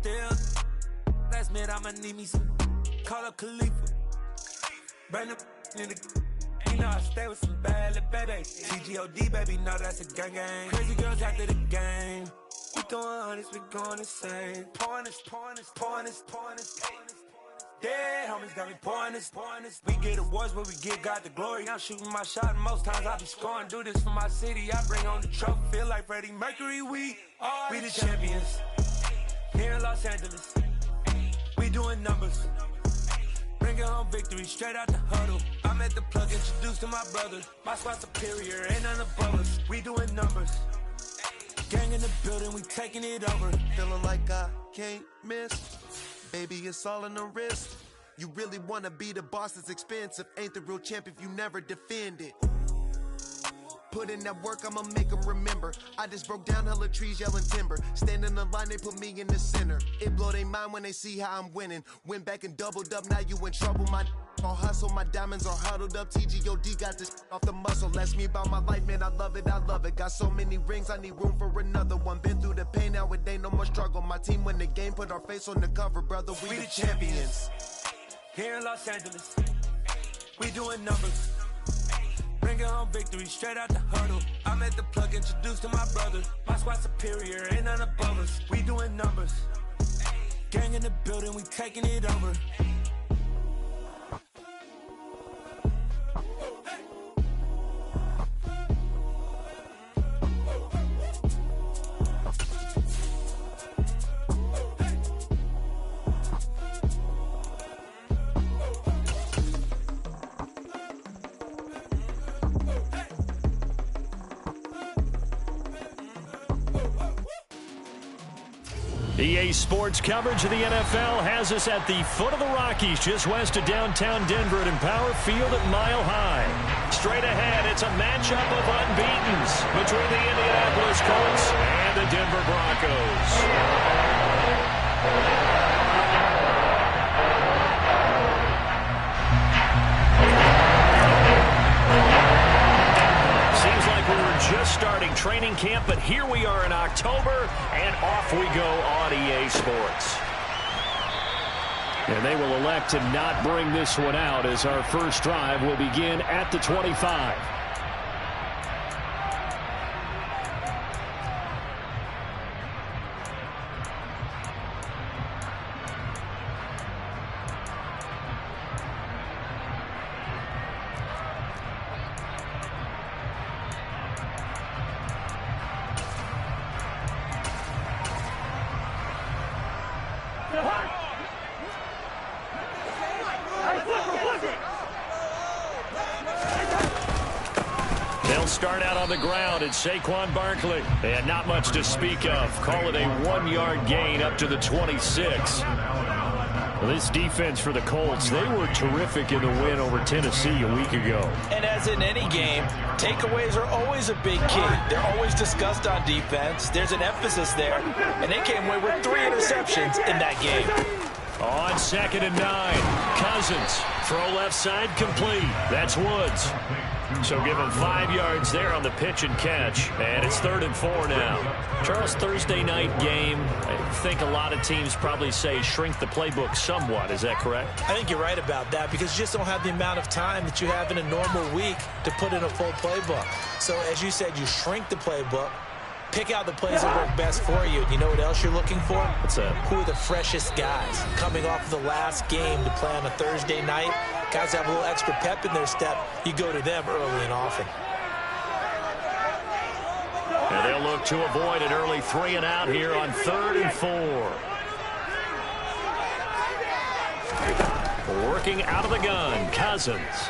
still. Last minute, I'ma need me some. Call up Khalifa. Bring the in the. You know I stay with some bad little baby. TGOD, baby, know that's a gang gang. Crazy girls after the game. We throwing hundreds, we going insane. Pouring this. Dead homies got me pouring this. We get awards, but we give God the glory. I'm shooting my shot, and most times I be scoring. Do this for my city, I bring on the trophy. Feel like Freddie Mercury, we the champions. Here in Los Angeles, we doing numbers. Bringing home victory straight out the huddle. I'm at the plug, introduced to my brother. My squad superior, ain't none above us. We doing numbers. Gang in the building, we taking it over. Feeling like I can't miss. Baby, it's all in the wrist. You really wanna be the boss, it's expensive. Ain't the real champ if you never defend it. Put in that work, I'ma make them remember. I just broke down hella trees, yelling timber. Stand in the line, they put me in the center. It blow their mind when they see how I'm winning. Went back and doubled up, now you in trouble. My all hustle, my diamonds are huddled up. TGOD got this off the muscle. Ask me about my life, man, I love it. Got so many rings, I need room for another one. Been through the pain, now it ain't no more struggle. My team win the game, put our face on the cover, brother. We the champions. Here in Los Angeles, we doing numbers. Bringing home victory straight out the huddle. I'm at the plug, introduced to my brother. My squad superior, ain't none above us. We doing numbers. Gang in the building, we taking it over. EA Sports coverage of the NFL has us at the foot of the Rockies, just west of downtown Denver at Empower Field at Mile High. Straight ahead, it's a matchup of unbeatens between the Indianapolis Colts and the Denver Broncos. Seems like we were just starting training camp, but here we are in October, and off we go on EA Sports. And they will elect to not bring this one out as our first drive will begin at the 25. They'll start out on the ground at Saquon Barkley. And not much to speak of. Call it a 1-yard gain up to the 26. Well, this defense for the Colts, they were terrific in the win over Tennessee a week ago. And as in any game, takeaways are always a big key. They're always discussed on defense. There's an emphasis there. And they came away with 3 interceptions in that game. On 2nd and 9, Cousins. Throw left side complete. That's Woods. So give him 5 yards there on the pitch and catch. And it's 3rd and 4 now. Charles, Thursday night game, I think a lot of teams probably say shrink the playbook somewhat. Is that correct? I think you're right about that because you just don't have the amount of time that you have in a normal week to put in a full playbook. So as you said, you shrink the playbook. Pick out the plays that work best for you. You know what else you're looking for? What's that? Who are the freshest guys coming off of the last game to play on a Thursday night? Guys have a little extra pep in their step. You go to them early and often. And they'll look to avoid an early 3 and out here on 3rd and 4. Working out of the gun, Cousins.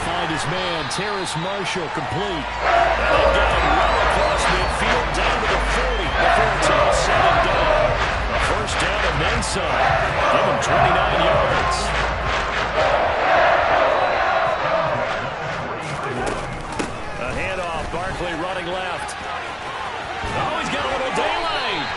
Find his man, Terrace Marshall, complete. And they've got him well across midfield down to the 40 before it's all said and done. A first down and then some. Give him 29 yards. A handoff, Barkley running left. Oh, he's got a little daylight.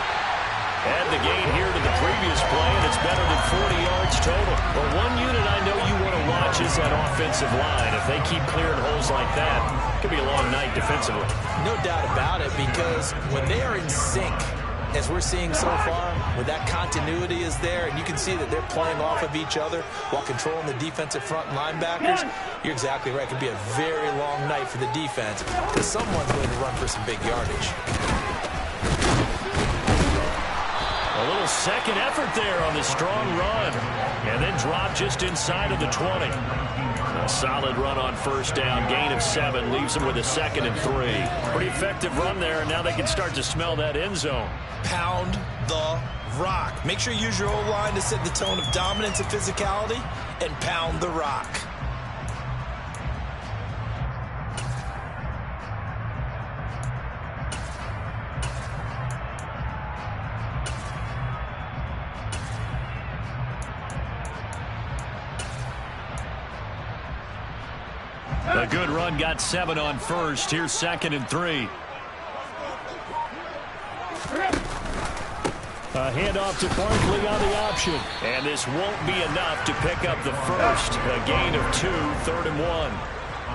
Add the gain here to the previous play, and it's better than 40 yards total. But one unit I know you want to watch is that offensive line. If they keep clearing holes like that, it could be a long night defensively. No doubt about it, because when they are in sync, as we're seeing so far, when that continuity is there and you can see that they're playing off of each other while controlling the defensive front and linebackers, you're exactly right. It could be a very long night for the defense because someone's going to run for some big yardage. A little second effort there on the strong run. And then drop just inside of the 20. A solid run on first down. Gain of 7 leaves them with a 2nd and 3. Pretty effective run there, and now they can start to smell that end zone. Pound the rock. Make sure you use your O-line to set the tone of dominance and physicality, and pound the rock. A good run got 7 on first. Here's 2nd and 3. A handoff to Barkley on the option. And this won't be enough to pick up the first. A gain of 2, 3rd and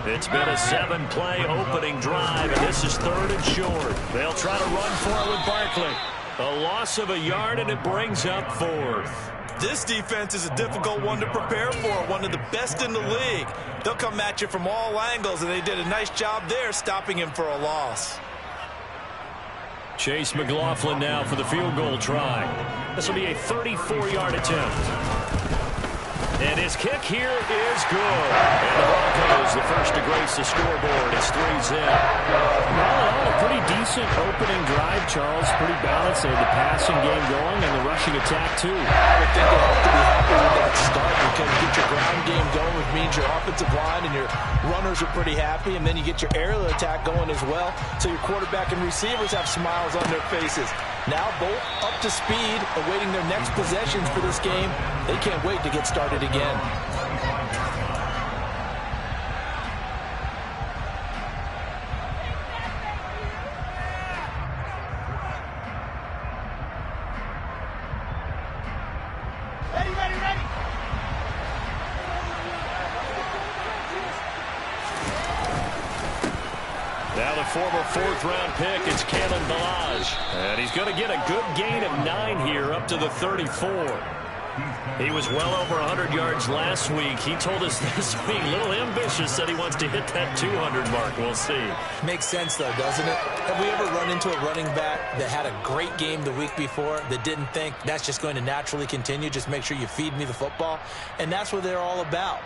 1. It's been a 7-play opening drive, and this is 3rd and short. They'll try to run for it with Barkley. A loss of a yard, and it brings up 4th. This defense is a difficult one to prepare for, one of the best in the league. They'll come at you from all angles, and they did a nice job there stopping him for a loss. Chase McLaughlin now for the field goal try. This will be a 34-yard attempt. And his kick here is good. And the Broncos, the first to grace the scoreboard. It's 3-zip. Well, a pretty decent opening drive, Charles. Pretty balanced. They had the passing game going and the rushing attack, too. I would think they have to be happy with that start because you get your ground game going, which means your offensive line and your runners are pretty happy, and then you get your aerial attack going as well, so your quarterback and receivers have smiles on their faces. Now both up to speed, awaiting their next possessions for this game. They can't wait to get started again. Now the former 4th-round pick, it's Kalen Ballage. And he's going to get a good gain of 9 here up to the 34. He was well over 100 yards last week. He told us this week, a little ambitious, said he wants to hit that 200 mark. We'll see. Makes sense, though, doesn't it? Have we ever run into a running back that had a great game the week before that didn't think that's just going to naturally continue? Just make sure you feed me the football. And that's what they're all about.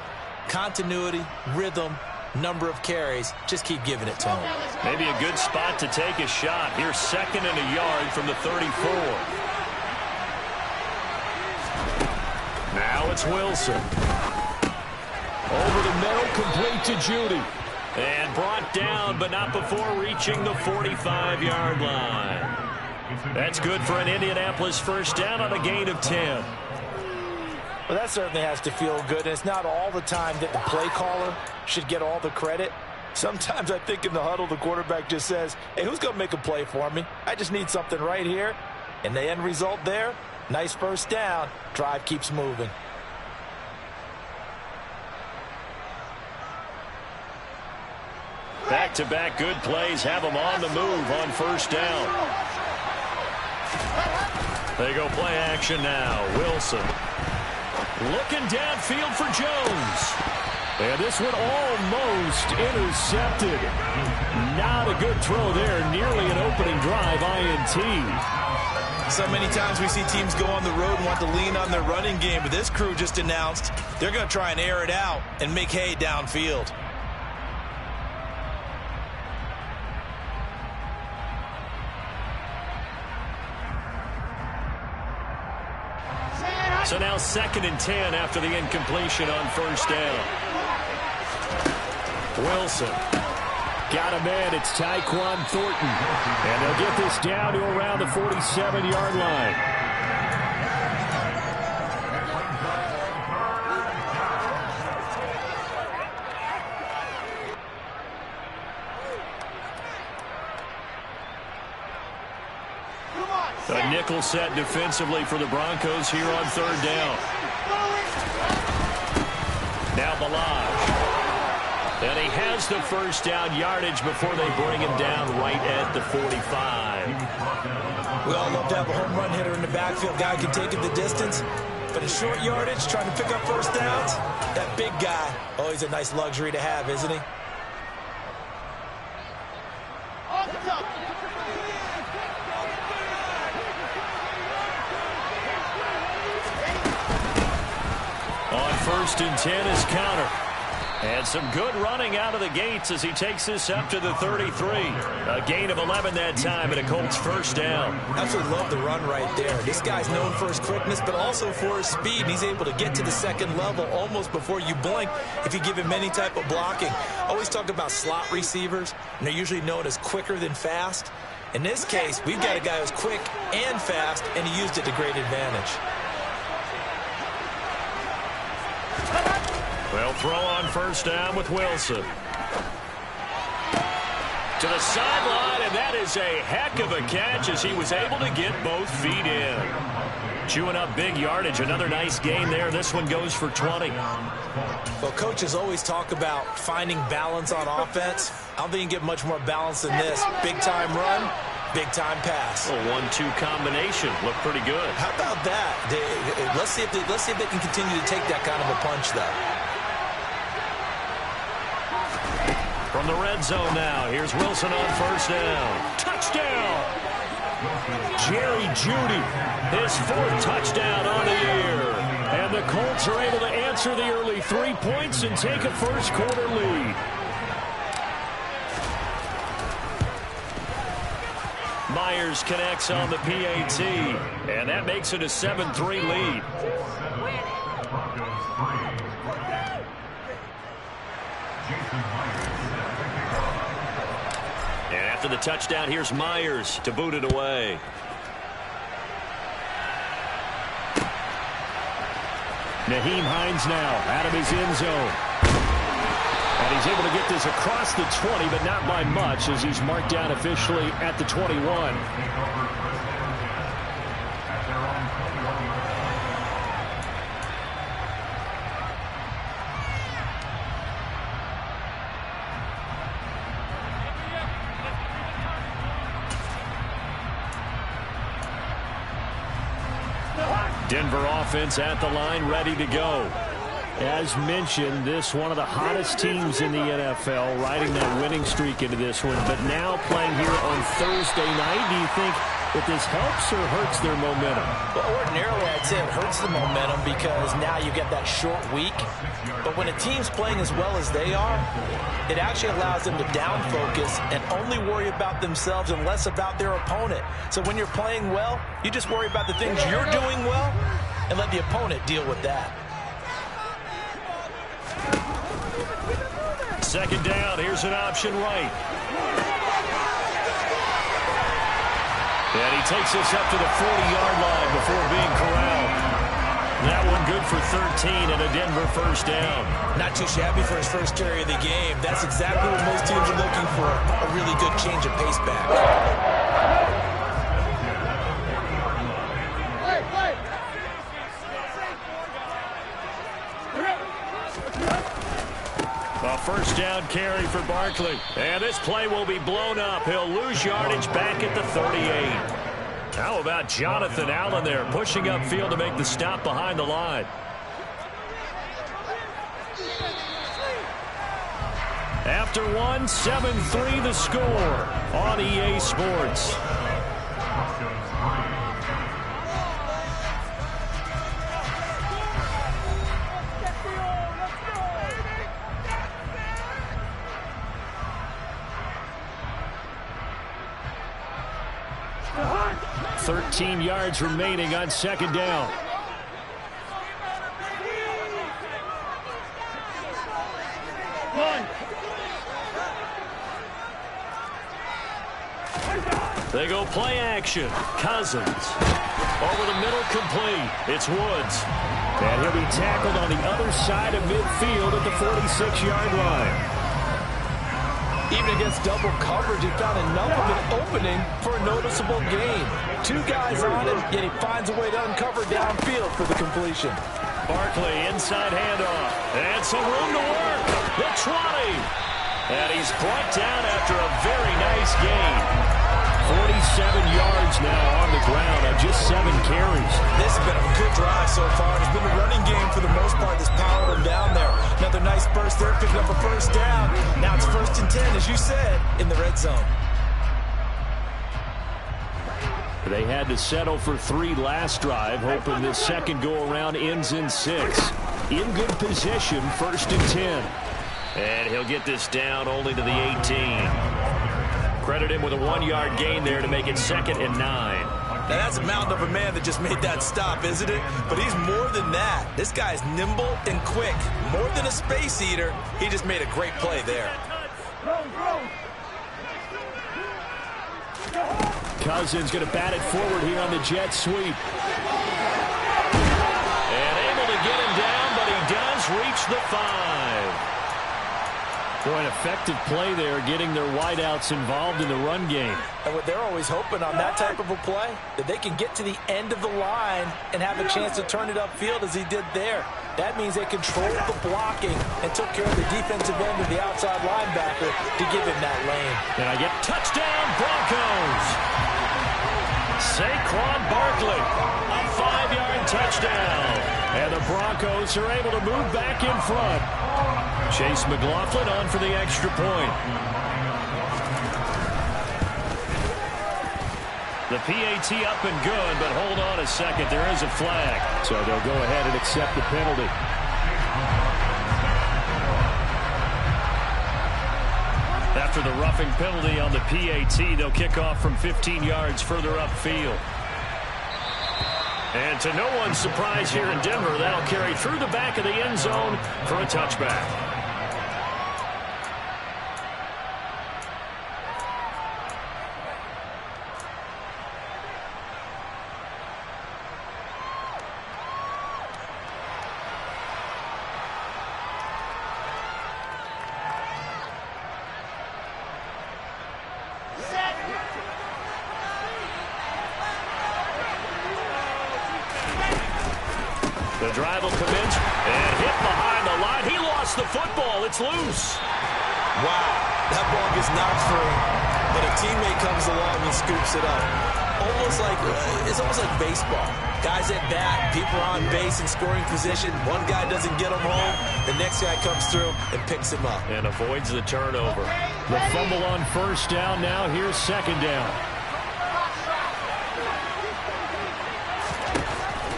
Continuity, rhythm, number of carries. Just keep giving it to him. Maybe a good spot to take a shot. Here's 2nd and a yard from the 34. Now it's Wilson. Over the middle, complete to Judy. And brought down, but not before reaching the 45-yard line. That's good for an Indianapolis first down on a gain of 10. Well, that certainly has to feel good. And it's not all the time that the play caller should get all the credit. Sometimes I think in the huddle, the quarterback just says, hey, who's going to make a play for me? I just need something right here. And the end result there, nice first down. Drive keeps moving. Back-to-back good plays have them on the move on first down. They go play action now. Wilson looking downfield for Jones. And this one almost intercepted. Not a good throw there. Nearly an opening drive INT. So many times we see teams go on the road and want to lean on their running game, but this crew just announced they're going to try and air it out and make hay downfield. So now 2nd and 10 after the incompletion on first down. Wilson got a man. It's Tyquan Thornton. And they'll get this down to around the 47-yard line. A nickel set defensively for the Broncos here on third down. Now Ballage. And he has the first down yardage before they bring him down right at the 45. We all love to have a home run hitter in the backfield. Guy can take it the distance. But in short yardage, trying to pick up first downs, that big guy, oh, he's a nice luxury to have, isn't he? On 1st and 10 is counter. And some good running out of the gates as he takes this up to the 33. A gain of 11 that time and a Colts first down. Absolutely love the run right there. This guy's known for his quickness, but also for his speed. And he's able to get to the second level almost before you blink if you give him any type of blocking. Always talk about slot receivers, and they're usually known as quicker than fast. In this case, we've got a guy who's quick and fast, and he used it to great advantage. They'll throw on first down with Wilson. To the sideline, and that is a heck of a catch as he was able to get both feet in. Chewing up big yardage. Another nice gain there. This one goes for 20. Well, coaches always talk about finding balance on offense. I don't think you can get much more balance than this. Big-time run, big-time pass. A 1-2 combination. Looked pretty good. How about that? Let's see if they can continue to take that kind of a punch, though. From the red zone now, here's Wilson on first down. Touchdown! Jerry Jeudy, his 4th touchdown on the year. And the Colts are able to answer the early 3 points and take a first-quarter lead. Myers connects on the PAT, and that makes it a 7-3 lead. And after the touchdown, here's Myers to boot it away. Nyheim Hines now out of his end zone. And he's able to get this across the 20, but not by much as he's marked down officially at the 21. Denver offense at the line, ready to go. As mentioned, this one of the hottest teams in the NFL, riding that winning streak into this one, but now playing here on Thursday night. Do you think that this helps or hurts their momentum? Well, ordinarily, I'd say it hurts the momentum because now you get that short week. But when a team's playing as well as they are, it actually allows them to down focus and only worry about themselves and less about their opponent. So when you're playing well, you just worry about the things you're doing well and let the opponent deal with that. Second down, here's an option right. And he takes this up to the 40-yard line before being corralled. That one good for 13 and a Denver first down. Not too shabby for his first carry of the game. That's exactly what most teams are looking for, a really good change of pace back. A first down carry for Barkley. And this play will be blown up. He'll lose yardage back at the 38. How about Jonathan Allen there pushing upfield to make the stop behind the line? After one, 7-3 the score on EA Sports. $13 yards remaining on second down. They go play action. Cousins. Over the middle, complete. It's Woods. And he'll be tackled on the other side of midfield at the 46-yard line. Even against double coverage, he found enough of an opening for a noticeable gain. Two guys on him, yet he finds a way to uncover downfield for the completion. Barkley, inside handoff. And some room to work. The 20. And he's brought down after a very nice gain. 47 yards now on the ground on just 7 carries. This has been a good drive so far. It's been a running game for the most part that's powered him down there. Another nice burst there, picking up a first down. Now it's 1st and 10, as you said, in the red zone. They had to settle for 3 last drive, hoping this second go-around ends in 6. In good position, 1st and 10. And he'll get this down only to the 18. Credit him with a 1-yard gain there to make it 2nd and 9. Now that's a mountain of a man that just made that stop, isn't it? But he's more than that. This guy's nimble and quick. More than a space eater, he just made a great play there. Cousins going to bat it forward here on the jet sweep. And able to get him down, but he does reach the 5. Boy, an effective play there, getting their wideouts involved in the run game. And what they're always hoping on that type of a play, that they can get to the end of the line and have a chance to turn it upfield as he did there. That means they controlled the blocking and took care of the defensive end of the outside linebacker to give him that lane. And I get touchdown, Broncos. Saquon Barkley, a 5-yard touchdown. And the Broncos are able to move back in front. Chase McLaughlin on for the extra point. The PAT up and good, but hold on a second. There is a flag. So they'll go ahead and accept the penalty. After the roughing penalty on the PAT, they'll kick off from 15 yards further upfield. And to no one's surprise here in Denver, that'll carry through the back of the end zone for a touchback. The drive will commence and hit behind the line. He lost the football. It's loose. Wow, that ball gets knocked free, but a teammate comes along and scoops it up. It's almost like baseball. Guys at bat, people are on base in scoring position. One guy doesn't get him home. The next guy comes through and picks him up. And avoids the turnover. The fumble on first down. Now here's second down.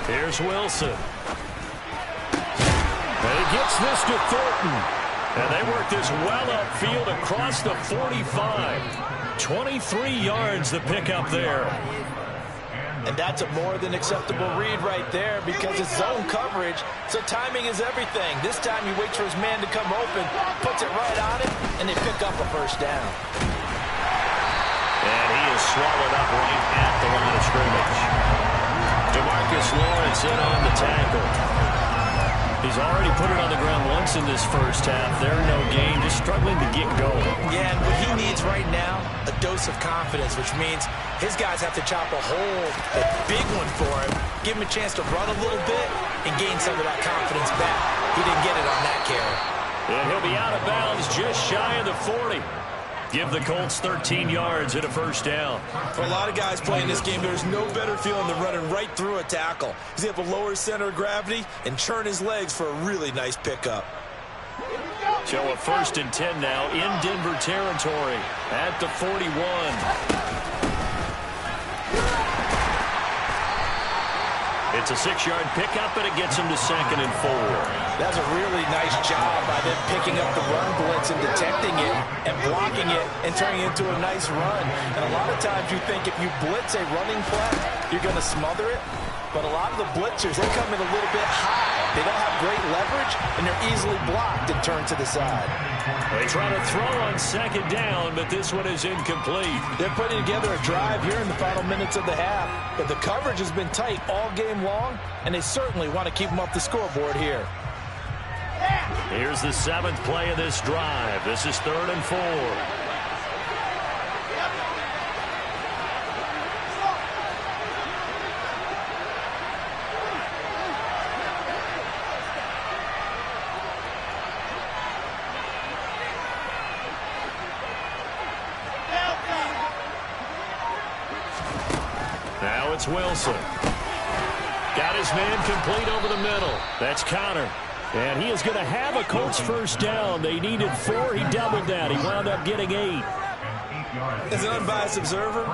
Here's Wilson. And he gets this to Thornton. And they work this well upfield across the 45. 23 yards the pickup there. And that's a more than acceptable read right there because it's zone coverage, so timing is everything. This time he waits for his man to come open, puts it right on it, and they pick up a first down. And he is swallowed up right at the line of scrimmage. DeMarcus Lawrence in on the tackle. He's already put it on the ground once in this first half. They're no gain, just struggling to get going. Yeah, and what he needs right now, a dose of confidence, which means his guys have to chop a hole, a big one for him, give him a chance to run a little bit and gain some of that confidence back. He didn't get it on that carry. And he'll be out of bounds just shy of the 40. Give the Colts 13 yards and a first down. For a lot of guys playing this game, there's no better feeling than running right through a tackle. He's able to lower his center of gravity and churn his legs for a really nice pickup. So a 1st and 10 now in Denver territory at the 41. It's a 6-yard pickup, and it gets him to 2nd and 4. That's a really nice job by them picking up the run blitz and detecting it and blocking it and turning it into a nice run. And a lot of times you think if you blitz a running play, you're going to smother it. But a lot of the blitzers, they come in a little bit high. They don't have great leverage, and they're easily blocked and turned to the side. They try to throw on 2nd down, but this one is incomplete. They're putting together a drive here in the final minutes of the half, but the coverage has been tight all game long, and they certainly want to keep them off the scoreboard here. Here's the 7th play of this drive. This is 3rd and 4. Wilson. Got his man complete over the middle. That's Connor. And he is going to have a Colts first down. They needed 4. He doubled that. He wound up getting 8. As an unbiased observer,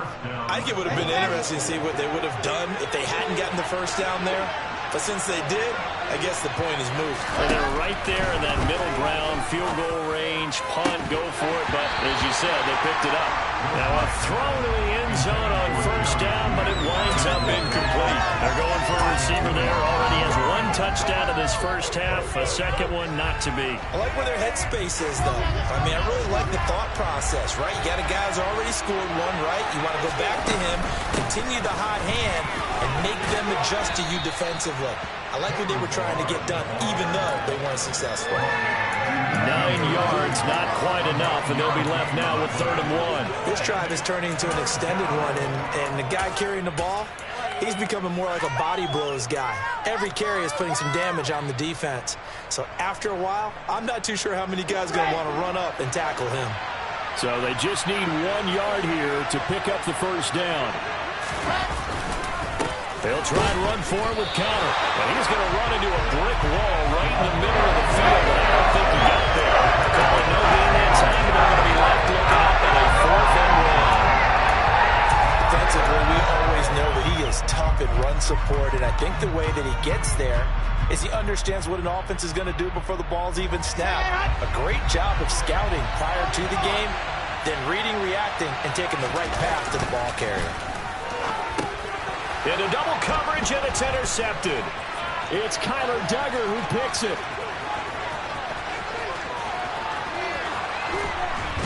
I think it would have been interesting to see what they would have done if they hadn't gotten the first down there. But since they did, I guess the point is moved. And they're right there in that middle ground, field goal range, punt, go for it. But as you said, they picked it up. Now a throw to the end zone on first down, but it winds up incomplete. They're going for a receiver there. Already has 1 touchdown in this first half. A second one not to be. I like where their headspace is, though. I mean, I really like the thought process, right? You got a guy who's already scored 1, right? You want to go back to him, continue the hot hand, and make them adjust to you defensively. I like what they were trying to get done, even though they weren't successful. 9 yards, not quite enough, and they'll be left now with 3rd and 1. This drive is turning into an extended one, and the guy carrying the ball, he's becoming more like a body blows guy. Every carry is putting some damage on the defense. So after a while, I'm not too sure how many guys are going to want to run up and tackle him. So they just need 1 yard here to pick up the first down. They'll try and run for it with Connor. And he's going to run into a brick wall right in the middle of the field. And I don't think he got there. Calling no gain that time, and they're going to be left looking up at a 4th and 1. Defensively, we always know that he is tough in run support. And I think the way that he gets there is he understands what an offense is going to do before the ball's even snapped. A great job of scouting prior to the game, then reading, reacting, and taking the right path to the ball carrier. Into double coverage, and it's intercepted. It's Kyler Duggar who picks it.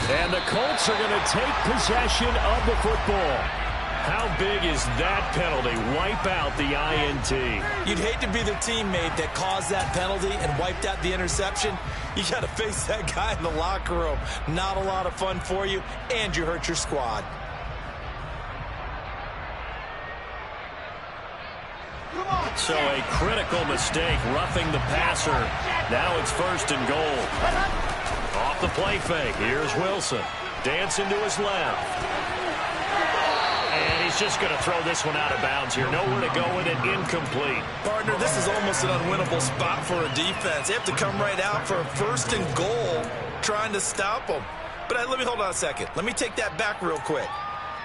And the Colts are going to take possession of the football. How big is that penalty? Wipe out the INT. You'd hate to be the teammate that caused that penalty and wiped out the interception. You got to face that guy in the locker room. Not a lot of fun for you, and you hurt your squad. So a critical mistake, roughing the passer. Now it's 1st and goal. Off the play fake. Here's Wilson. Dancing to his left. And he's just going to throw this one out of bounds here. Nowhere to go with it. Incomplete. Partner, this is almost an unwinnable spot for a defense. They have to come right out for a 1st and goal trying to stop them. But let me hold on a second. Let me take that back real quick.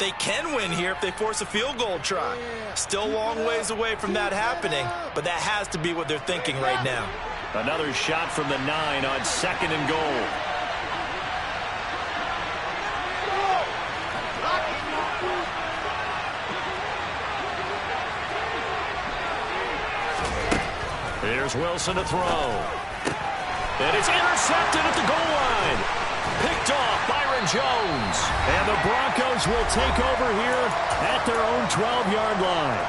They can win here if they force a field goal try. Still a long ways away from that happening, but that has to be what they're thinking right now. Another shot from the 9 on 2nd and goal. Here's Wilson to throw. And it's intercepted at the goal line. Picked off Byron Jones. And the Broncos will take over here at their own 12-yard line.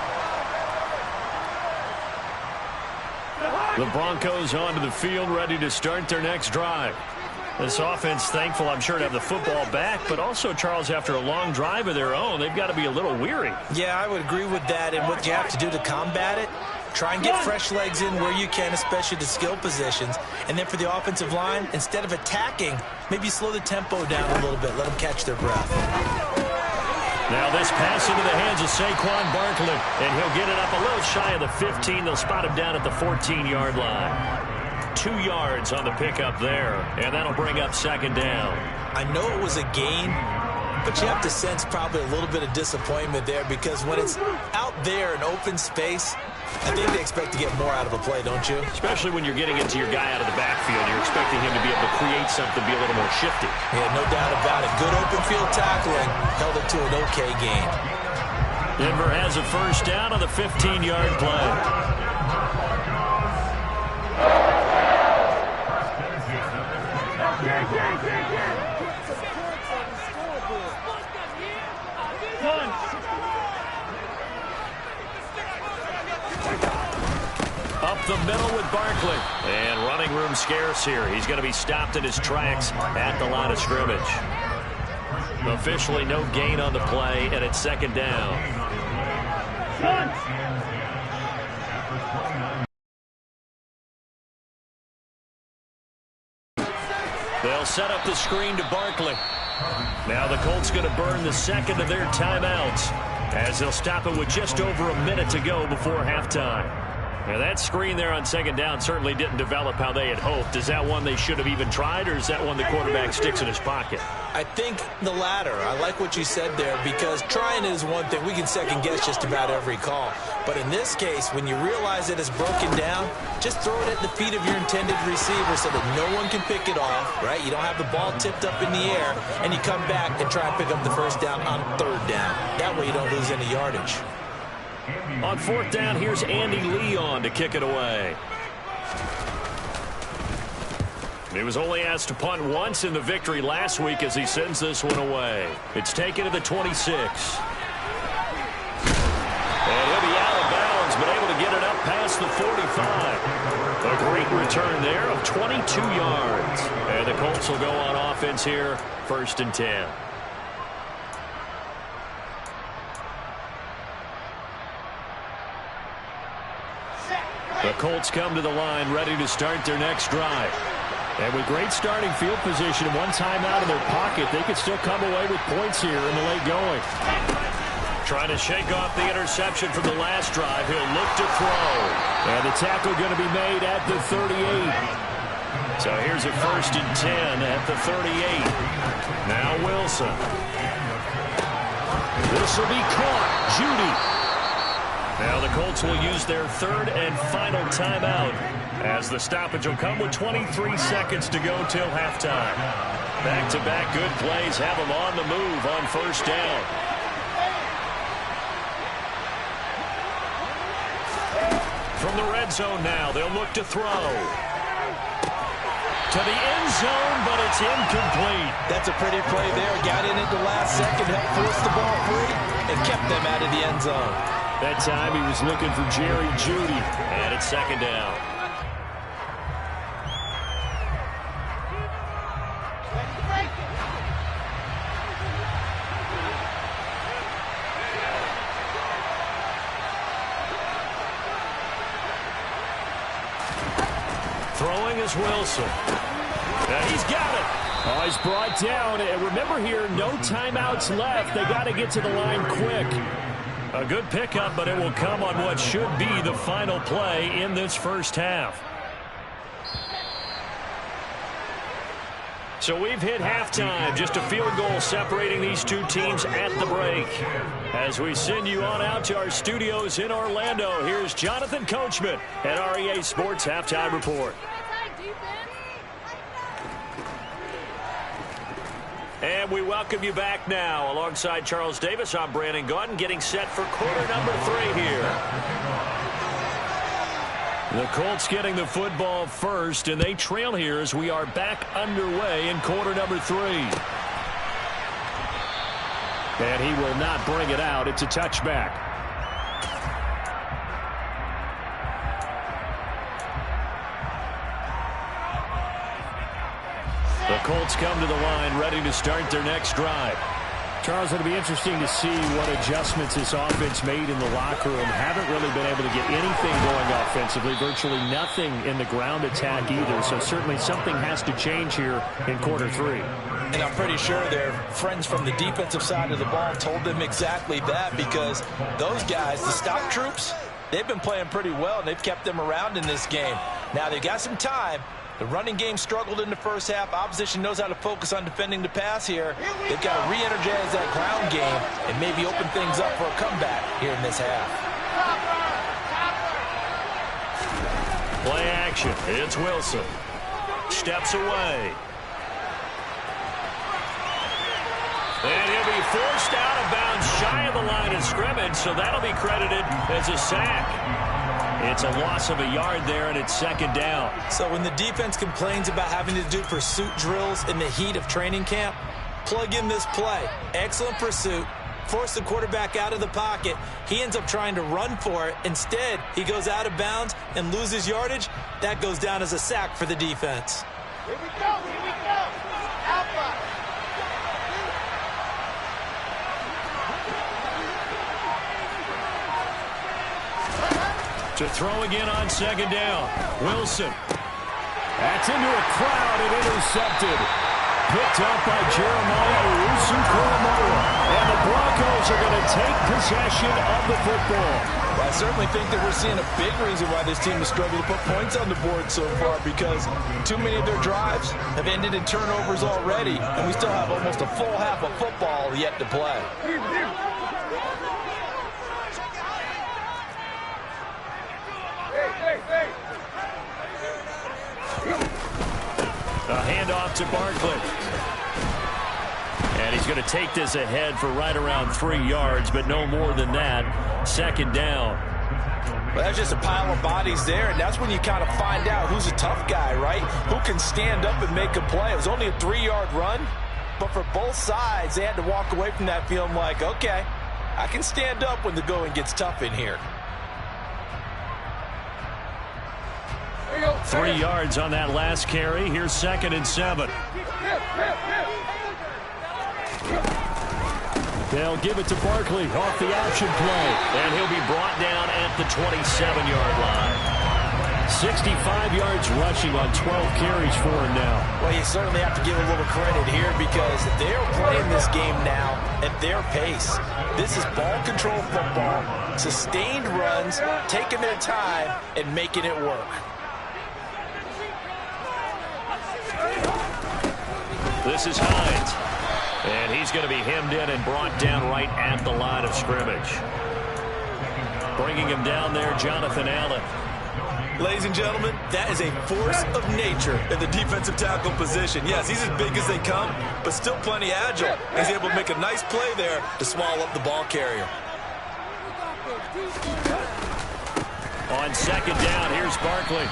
The Broncos onto the field, ready to start their next drive. This offense thankful, I'm sure, to have the football back, but also, Charles, after a long drive of their own, they've got to be a little weary. Yeah, I would agree with that, and what you have to do to combat it, try and get fresh legs in where you can, especially the skill positions. And then for the offensive line, instead of attacking, maybe slow the tempo down a little bit, let them catch their breath. Now this pass into the hands of Saquon Barkley, and he'll get it up a little shy of the 15. They'll spot him down at the 14-yard line. 2 yards on the pickup there, and that'll bring up 2nd down. I know it was a gain, but you have to sense probably a little bit of disappointment there, because when it's out there in open space, I think they expect to get more out of a play, don't you? Especially when you're getting into your guy out of the backfield. You're expecting him to be able to create something, be a little more shifty. Yeah, no doubt about it. Good open field tackling held it to an okay gain. Denver has a first down on the 15-yard play. Up the middle with Barkley. And running room scarce here. He's going to be stopped in his tracks at the line of scrimmage. Officially no gain on the play, and it's 2nd down. They'll set up the screen to Barkley. Now the Colts going to burn the 2nd of their timeouts. as they'll stop it with just over a minute to go before halftime. Now, that screen there on second down certainly didn't develop how they had hoped. Is that one they should have even tried, or is that one the quarterback sticks in his pocket? I think the latter. I like what you said there, because trying is one thing. We can second-guess just about every call. But in this case, when you realize it is broken down, just throw it at the feet of your intended receiver so that no one can pick it off, right? You don't have the ball tipped up in the air, and you come back and try and pick up the first down on third down. That way you don't lose any yardage. On fourth down, here's Andy Leon to kick it away. He was only asked to punt once in the victory last week as he sends this one away. It's taken to the 26. And he'll be out of bounds, but able to get it up past the 45. A great return there of 22 yards. And the Colts will go on offense here, 1st and 10. The Colts come to the line ready to start their next drive. And with great starting field position and one timeout in their pocket, they could still come away with points here in the late going. Trying to shake off the interception from the last drive. He'll look to throw. And the tackle going to be made at the 38. So here's a 1st and 10 at the 38. Now Wilson. This will be caught. Judy. Now the Colts will use their 3rd and final timeout as the stoppage will come with 23 seconds to go till halftime. Back-to-back good plays have them on the move on 1st down. From the red zone now, they'll look to throw. To the end zone, but it's incomplete. That's a pretty play there. Got in at the last second, helped force the ball free, and kept them out of the end zone. That time he was looking for Jerry Jeudy, and it's 2nd down. Throwing is Wilson. And he's got it. Oh, he's brought down. And remember here, no timeouts left. They got to get to the line quick. A good pickup, but it will come on what should be the final play in this first half. So we've hit halftime. Just a field goal separating these two teams at the break. As we send you on out to our studios in Orlando, here's Jonathan Coachman at REA Sports Halftime Report. And we welcome you back now. Alongside Charles Davis, I'm Brandon Gaudin, getting set for quarter number 3 here. The Colts getting the football first, and they trail here as we are back underway in quarter number 3. And he will not bring it out. It's a touchback. The Colts come to the line ready to start their next drive. Charles, it'll be interesting to see what adjustments this offense made in the locker room. Haven't really been able to get anything going offensively. Virtually nothing in the ground attack either. So certainly something has to change here in quarter 3. And I'm pretty sure their friends from the defensive side of the ball told them exactly that, because those guys, the stop troops, they've been playing pretty well, and they've kept them around in this game. Now they've got some time. The running game struggled in the first half. Opposition knows how to focus on defending the pass here. They've got to re-energize that ground game and maybe open things up for a comeback here in this half. Play action. It's Wilson. Steps away. And he'll be forced out of bounds shy of the line of scrimmage, so that'll be credited as a sack. It's a loss of a yard there, and it's 2nd down. So when the defense complains about having to do pursuit drills in the heat of training camp, plug in this play. Excellent pursuit. Force the quarterback out of the pocket. He ends up trying to run for it. Instead, he goes out of bounds and loses yardage. That goes down as a sack for the defense. Here we go. Here we go. Alpha. To throw again on 2nd down. Wilson. That's into a crowd and intercepted. Picked up by Jeremiah Owusu-Koramoah. And the Broncos are going to take possession of the football. I certainly think that we're seeing a big reason why this team has struggled to put points on the board so far, because too many of their drives have ended in turnovers already, and we still have almost a full half of football yet to play. A handoff to Barkley. And he's going to take this ahead for right around 3 yards, but no more than that. Second down. Well, that's just a pile of bodies there, and that's when you kind of find out who's a tough guy, right? Who can stand up and make a play. It was only a 3-yard run, but for both sides, they had to walk away from that feeling like, okay, I can stand up when the going gets tough in here. 3 yards on that last carry. Here's 2nd and 7. They'll give it to Barkley off the option play. And he'll be brought down at the 27-yard line. 65 yards rushing on 12 carries for him now. Well, you certainly have to give a little credit here because they're playing this game now at their pace. This is ball control football, sustained runs, taking their time, and making it work. This is Hines. And he's going to be hemmed in and brought down right at the line of scrimmage. Bringing him down there, Jonathan Allen. Ladies and gentlemen, that is a force of nature in the defensive tackle position. Yes, he's as big as they come, but still plenty agile. He's able to make a nice play there to swallow up the ball carrier. On 2nd down, here's Barkley.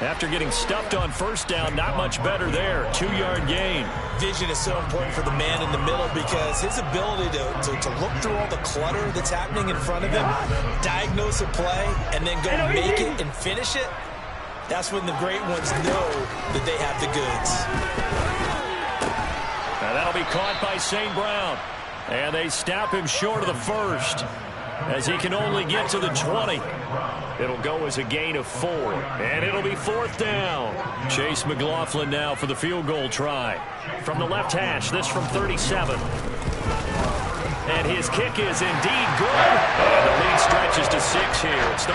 After getting stuffed on 1st down, not much better there. 2-yard gain. Vision is so important for the man in the middle because his ability to look through all the clutter that's happening in front of him, diagnose a play, and then go make it and finish it, that's when the great ones know that they have the goods. Now that'll be caught by St. Brown. And they stop him short of the 1st as he can only get to the 20. It'll go as a gain of 4, and it'll be 4th down. Chase McLaughlin now for the field goal try. From the left hash, this from 37. And his kick is indeed good. And the lead stretches to 6 here. It's 13-7.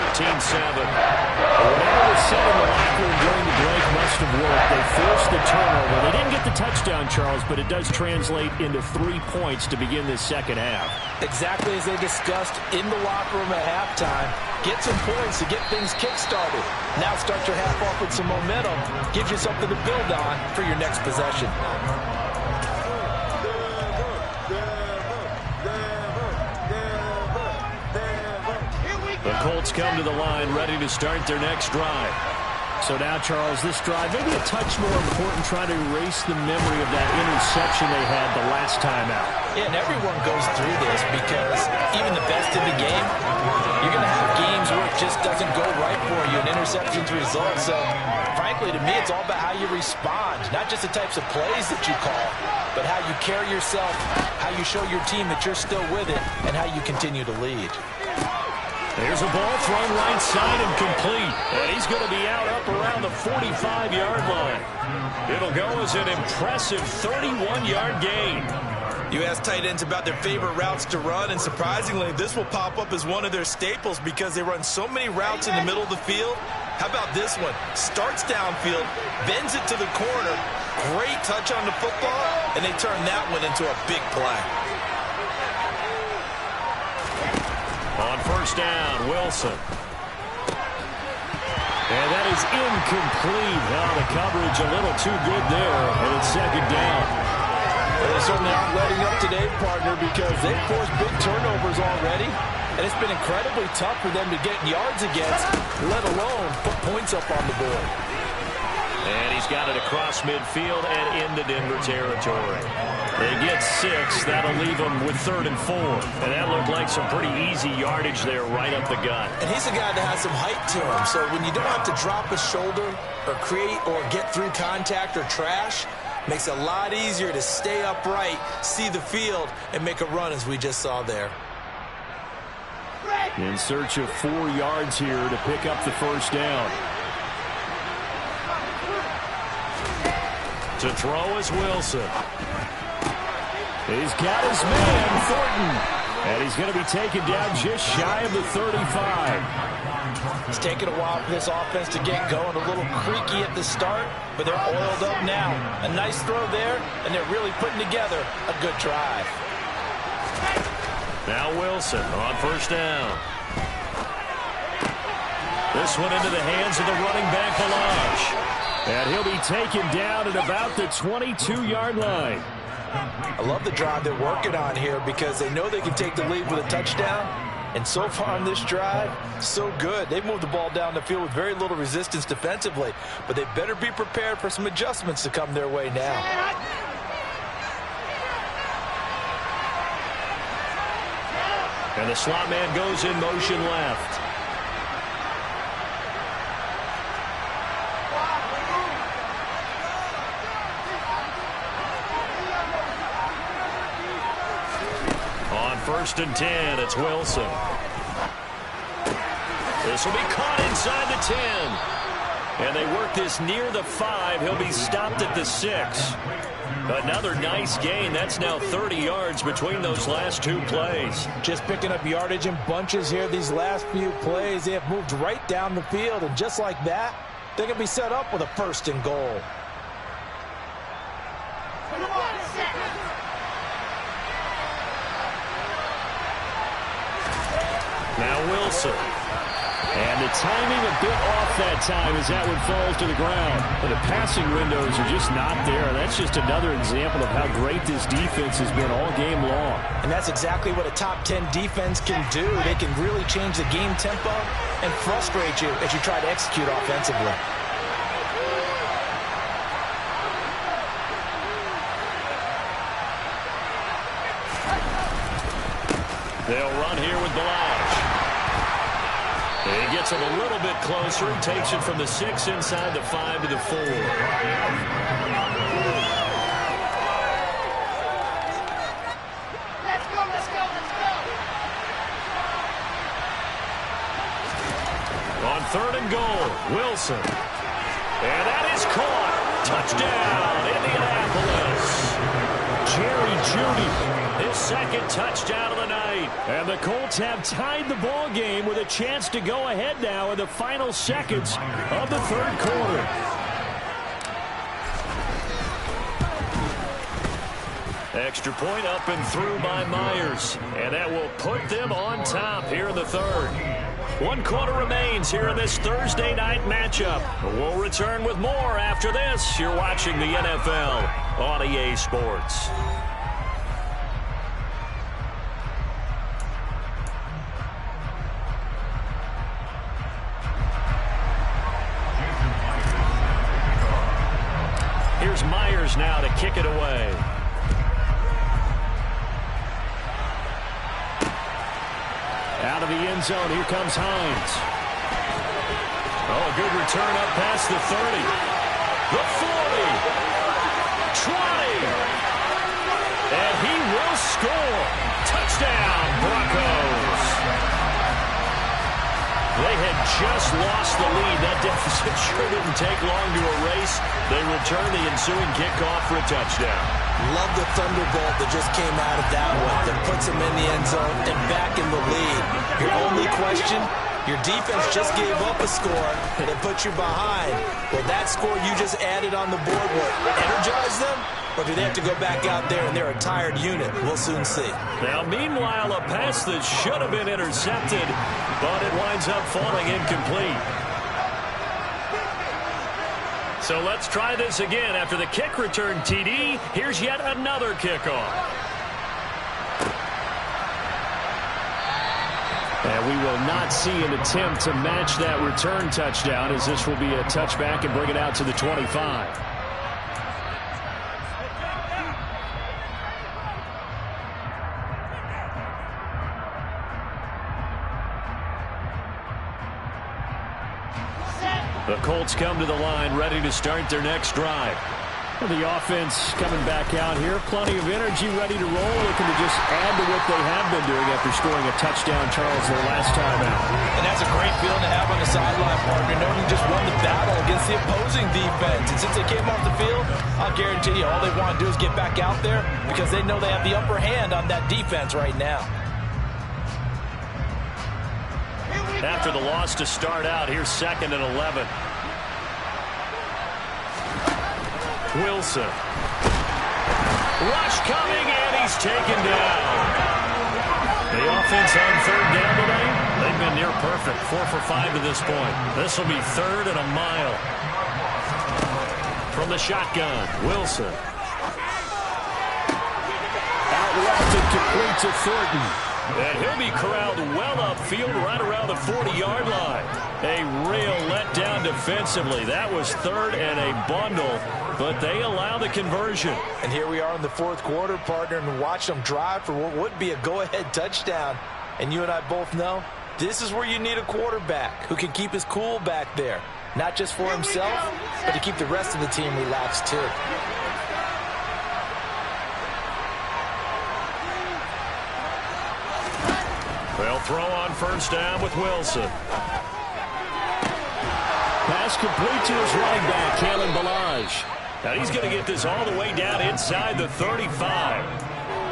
Whatever was said in the locker room during the break must have worked. They forced the turnover. They didn't get the touchdown, Charles, but it does translate into 3 points to begin this second half. Exactly as they discussed in the locker room at halftime. Get some points to get things kick-started. Now start your half off with some momentum. Gives you something to build on for your next possession. The Colts come to the line, ready to start their next drive. So now, Charles, this drive maybe a touch more important, trying to erase the memory of that interception they had the last time out. Yeah, and everyone goes through this because even the best in the game, you're going to have games where it just doesn't go right for you, and interceptions result. So, frankly, to me, it's all about how you respond, not just the types of plays that you call, but how you carry yourself, how you show your team that you're still with it, and how you continue to lead. There's a ball thrown right side and complete. And he's going to be out up around the 45-yard line. It'll go as an impressive 31-yard gain. You ask tight ends about their favorite routes to run, and surprisingly, this will pop up as one of their staples because they run so many routes in the middle of the field. How about this one? Starts downfield, bends it to the corner, great touch on the football, and they turn that one into a big play. On 1st down, Wilson. And that is incomplete. Now the coverage a little too good there, and it's 2nd down. Well, they certainly aren't letting up today, partner, because they've forced big turnovers already, and it's been incredibly tough for them to get yards against, let alone put points up on the board. And he's got it across midfield and into Denver territory. They get 6. That'll leave them with 3rd and 4. And that looked like some pretty easy yardage there right up the gut. And he's a guy that has some height to him. So when you don't have to drop a shoulder or create or get through contact or trash, makes it a lot easier to stay upright, see the field, and make a run as we just saw there. In search of 4 yards here to pick up the 1st down. To throw is Wilson. He's got his man, Thornton. And he's going to be taken down just shy of the 35. It's taken a while for this offense to get going. A little creaky at the start, but they're oiled up now. A nice throw there, and they're really putting together a good drive. Now Wilson on first down. This one into the hands of the running back, Balazs. And he'll be taken down at about the 22-yard line. I love the drive they're working on here because they know they can take the lead with a touchdown. And so far on this drive, so good. They've moved the ball down the field with very little resistance defensively. But they better be prepared for some adjustments to come their way now. And the slot man goes in motion left. First and 10, it's Wilson. This will be caught inside the 10. And they work this near the 5. He'll be stopped at the 6. Another nice gain. That's now 30 yards between those last two plays. Just picking up yardage in bunches here. These last few plays, they have moved right down the field. And just like that, they can be set up with a first and goal. Now Wilson. And the timing a bit off that time as that one falls to the ground. But the passing windows are just not there. That's just another example of how great this defense has been all game long. And that's exactly what a top 10 defense can do. They can really change the game tempo and frustrate you as you try to execute offensively. They'll run here with Balazs. He gets him a little bit closer and takes it from the 6 inside the 5 to the 4. Let's go, let's go, let's go. On third and goal, Wilson. And that is caught. Touchdown, Indianapolis. Jerry Jeudy, his second touchdown of the night. And the Colts have tied the ball game with a chance to go ahead now in the final seconds of the third quarter. Extra point up and through by Myers. And that will put them on top here in the third. 1 quarter remains here in this Thursday night matchup. We'll return with more after this. You're watching the NFL on EA Sports. Here's Myers now to kick it away. Out of the end zone, here comes Hines. Oh, a good return up past the 30. The 40. 20. And he will score. Touchdown, Broncos. They had just lost the lead. That deficit sure didn't take long to erase. They return the ensuing kickoff for a touchdown. Love the thunderbolt that just came out of that one. That puts them in the end zone and back in the lead. Your only question, your defense just gave up a score that put you behind. Will that score you just added on the board will energize them? Or do they have to go back out there and they're a tired unit? We'll soon see. Now, meanwhile, a pass that should have been intercepted, but it winds up falling incomplete. So let's try this again. After the kick return, TD, here's yet another kickoff. And we will not see an attempt to match that return touchdown, as this will be a touchback and bring it out to the 25. The Colts come to the line, ready to start their next drive. The offense coming back out here. Plenty of energy, ready to roll. Looking to just add to what they have been doing after scoring a touchdown, Charles, their last time out. And that's a great feeling to have on the sideline, partner, knowing he just won the battle against the opposing defense. And since they came off the field, I'll guarantee you all they want to do is get back out there because they know they have the upper hand on that defense right now. After the loss to start out, here's 2nd and 11. Wilson. Rush coming, and he's taken down. The offense on 3rd down today, they've been near perfect. 4 for 5 to this point. This will be 3rd and a mile. From the shotgun, Wilson. Out left and complete to Thornton. And he'll be corralled well upfield right around the 40-yard line. A real letdown defensively. That was 3rd and a bundle, but they allow the conversion. And here we are in the 4th quarter, partner, and watch them drive for what would be a go-ahead touchdown. And you and I both know this is where you need a quarterback who can keep his cool back there. Not just for himself, but to keep the rest of the team relaxed too. They'll throw on 1st down with Wilson. Pass complete to his running back, Kalen Ballage. Now he's going to get this all the way down inside the 35.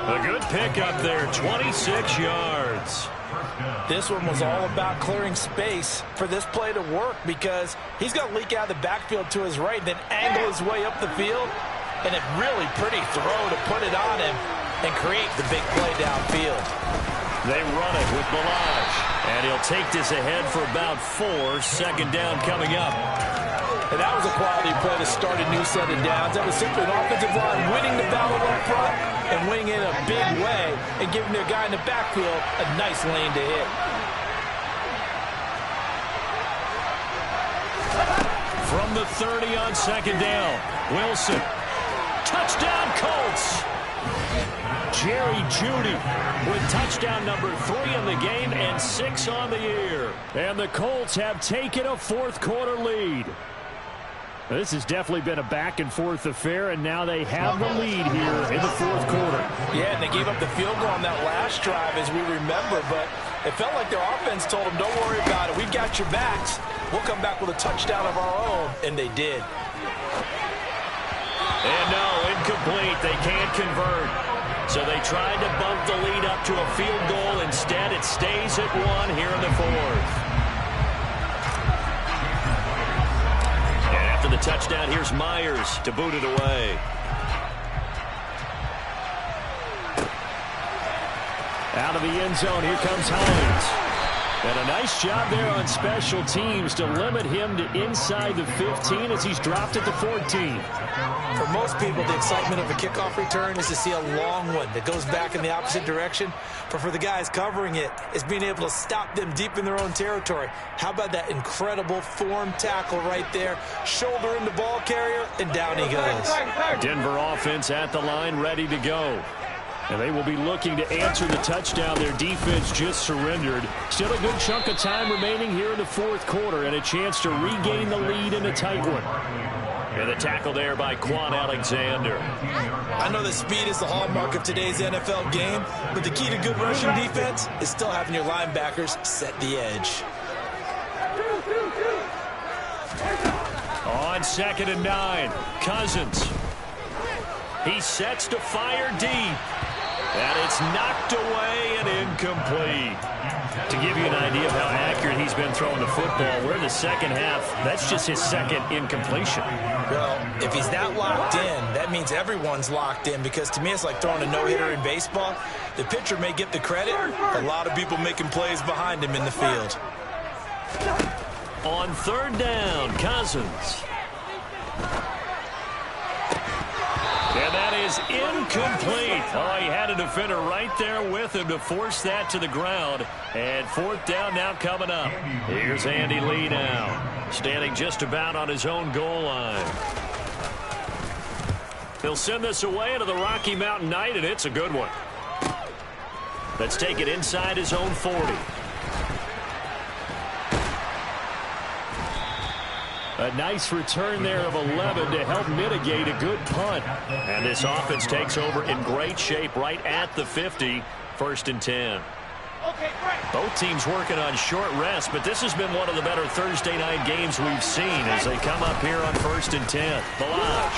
A good pick up there, 26 yards. This one was all about clearing space for this play to work because he's going to leak out of the backfield to his right, then angle his way up the field. And a really pretty throw to put it on him and create the big play downfield. They run it with Ballage, and he'll take this ahead for about 4. 2nd down coming up. And that was a quality play to start a new set of downs. That was simply an offensive line winning the battle up front and winning in a big way and giving their guy in the backfield a nice lane to hit. From the 30 on 2nd down, Wilson. Touchdown Colts! Jerry Jeudy with touchdown number 3 in the game and 6 on the year. And the Colts have taken a 4th quarter lead. This has definitely been a back-and-forth affair, and now they have the lead here in the 4th quarter. Yeah, and they gave up the field goal on that last drive, as we remember, but it felt like their offense told them, don't worry about it. We've got your backs. We'll come back with a touchdown of our own, and they did. And no, incomplete. They can't convert. So they tried to bump the lead up to a field goal. Instead, it stays at 1 here in the 4th. And after the touchdown, here's Myers to boot it away. Out of the end zone, here comes Hines. And a nice job there on special teams to limit him to inside the 15 as he's dropped at the 14. For most people, the excitement of a kickoff return is to see a long one that goes back in the opposite direction. But for the guys covering it, it's being able to stop them deep in their own territory. How about that incredible form tackle right there? Shoulder in the ball carrier, and down he goes. Denver offense at the line, ready to go. And they will be looking to answer the touchdown their defense just surrendered. Still a good chunk of time remaining here in the 4th quarter and a chance to regain the lead in a tight one. And the tackle there by Quan Alexander. I know that speed is the hallmark of today's NFL game, but the key to good rushing defense is still having your linebackers set the edge. On 2nd and 9, Cousins. He sets to fire deep. And it's knocked away and incomplete. To give you an idea of how accurate he's been throwing the football, we're in the 2nd half. That's just his 2nd incompletion. Well, if he's not locked in, that means everyone's locked in, because to me it's like throwing a no-hitter in baseball. The pitcher may get the credit. A lot of people making plays behind him in the field. On 3rd down, Cousins. And that is incomplete. Oh, he had a defender right there with him to force that to the ground. And 4th down now coming up. Here's Andy Lee now, standing just about on his own goal line. He'll send this away into the Rocky Mountain Night, and it's a good one. Let's take it inside his own 40. A nice return there of 11 to help mitigate a good punt. And this offense takes over in great shape right at the 50. 1st and 10. Both teams working on short rest, but this has been one of the better Thursday night games we've seen as they come up here on 1st and 10. Balaj.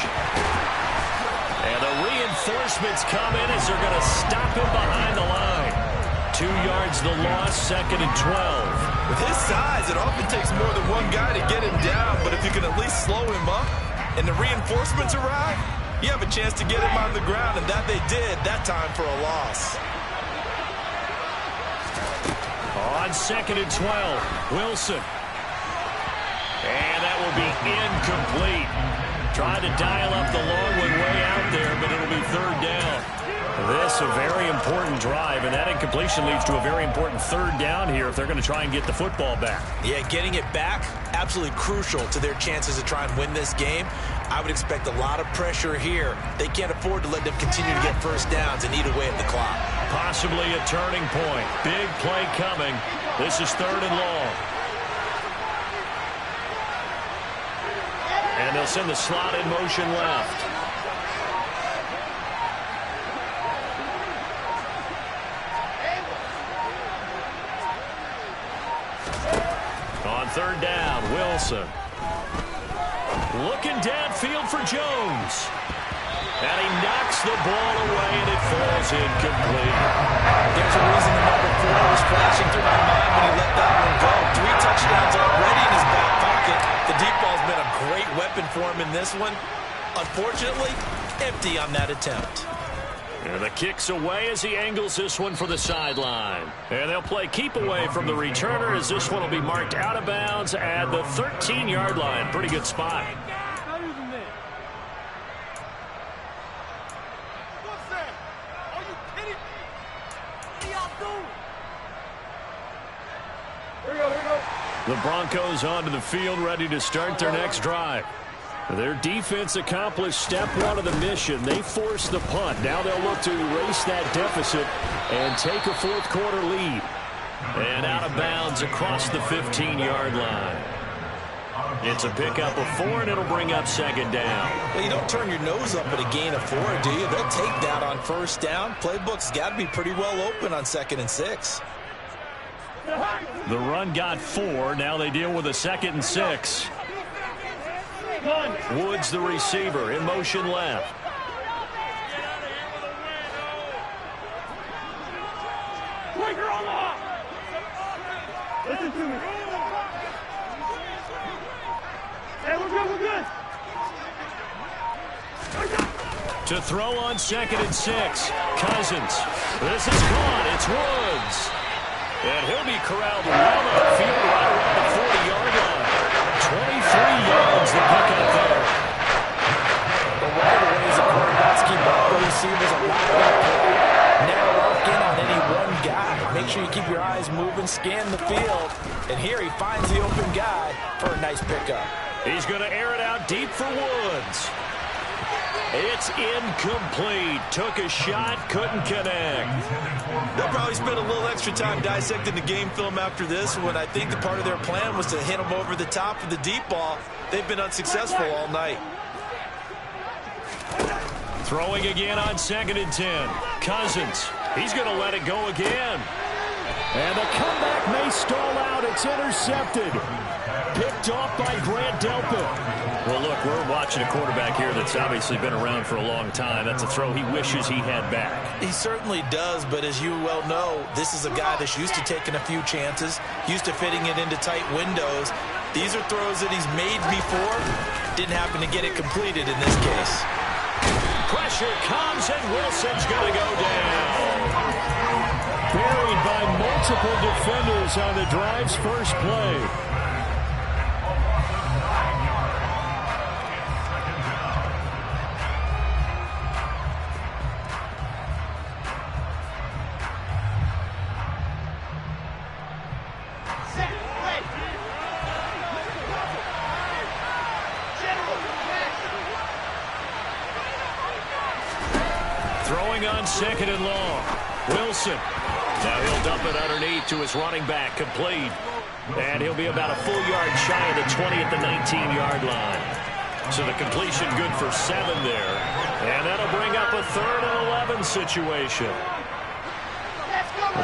And the reinforcements come in as they're going to stop him behind the line. 2 yards the loss, 2nd and 12. With his size, it often takes more than one guy to get him down, but if you can at least slow him up and the reinforcements arrive, you have a chance to get him on the ground, and that they did that time for a loss. On 2nd and 12, Wilson. And that will be incomplete. Trying to dial up the long one way out there, but it'll be 3rd down. This a very important drive, and that incompletion leads to a very important 3rd down here if they're going to try and get the football back. Yeah, getting it back, absolutely crucial to their chances to try and win this game. I would expect a lot of pressure here. They can't afford to let them continue to get first downs and eat away at the clock. Possibly a turning point. Big play coming. This is 3rd and long. And they'll send the slot in motion left. On 3rd down, Wilson. Looking downfield for Jones. And he knocks the ball away, and it falls incomplete. There's a reason the number 4 was flashing through my mind when he let that one go. 3 touchdowns already in his back pocket. The deep ball's been a great weapon for him in this one. Unfortunately, empty on that attempt. And the kick's away as he angles this one for the sideline. And they'll play keep away from the returner as this one will be marked out of bounds at the 13-yard line. Pretty good spot. The Broncos onto the field, ready to start their next drive. Their defense accomplished step 1 of the mission. They forced the punt. Now they'll look to erase that deficit and take a 4th quarter lead. And out of bounds across the 15-yard line. It's a pickup of 4, and it'll bring up 2nd down. Well, you don't turn your nose up at a gain of 4, do you? They'll take that on 1st down. Playbook's got to be pretty well open on 2nd and 6. The run got 4. Now they deal with a 2nd and 6. Woods, the receiver, in motion left. Listen to me. Hey, we're good. To throw on 2nd and 6. Cousins. This is gone. It's Woods. And he'll be corralled well upfield right around the 40-yard line. 23 yards to pick up there. But one of the ways the quarterbacks keep up the receivers a lot better. Never lock in on any one guy. Make sure you keep your eyes moving, scan the field. And here he finds the open guy for a nice pickup. He's going to air it out deep for Woods. It's incomplete. Took a shot, couldn't connect. They'll probably spend a little extra time dissecting the game film after this one. I think the part of their plan was to hit him over the top of the deep ball. They've been unsuccessful all night. Throwing again on 2nd and 10. Cousins. He's going to let it go again. And the comeback may stall out. It's intercepted. Picked off by Grant Delpit. Well, look, we're watching a quarterback here that's obviously been around for a long time. That's a throw he wishes he had back. He certainly does, but as you well know, this is a guy that's used to taking a few chances, used to fitting it into tight windows. These are throws that he's made before. Didn't happen to get it completed in this case. Pressure comes, and Wilson's going to go down. Buried by multiple defenders on the drive's first play. Throwing on 2nd and long. Wilson. Now he'll dump it underneath to his running back, complete. And he'll be about a full yard shy of the 20 at the 19-yard line. So the completion good for 7 there. And that'll bring up a 3rd and 11 situation.